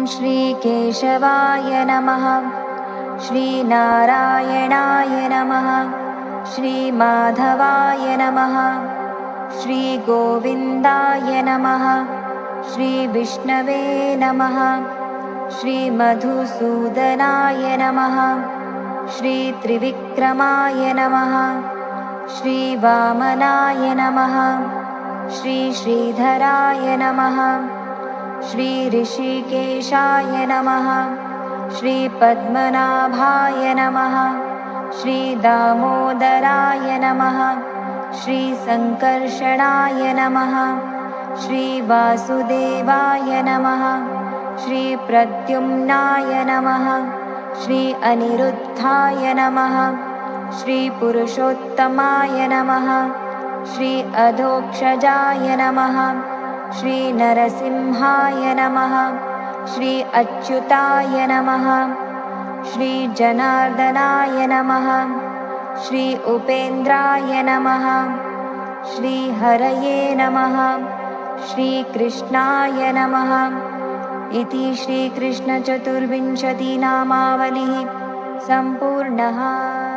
श्रीकेशवाय नमः। श्रीनारायणाय नमः। श्रीमाधवाय नमः। श्रीगोविन्दाय नमः। श्रीविष्णवे नमः। श्रीमधुसूदनाय नमः। श्रीत्रिविक्रमाय नमः। श्रीवामनाय नमः। श्रीश्रीधराय नमः। श्रीऋषिकेशाय नमः। श्रीपद्मनाभाय नमः। श्रीदामोदराय नमः। श्रीसङ्कर्षणाय नमः। श्रीवासुदेवाय नमः। श्रीप्रद्युम्नाय नमः। श्री अनिरुद्धाय नमः। श्रीपुरुषोत्तमाय नमः। श्री अधोक्षजाय नमः। श्रीनरसिंहाय नमः। श्री अच्युताय नमः। श्रीजनार्दनाय नमः। श्री उपेन्द्राय नमः। श्रीहरये नमः। श्रीकृष्णाय नमः। इति श्रीकृष्णचतुर्विंशतिनामावलिः सम्पूर्णः।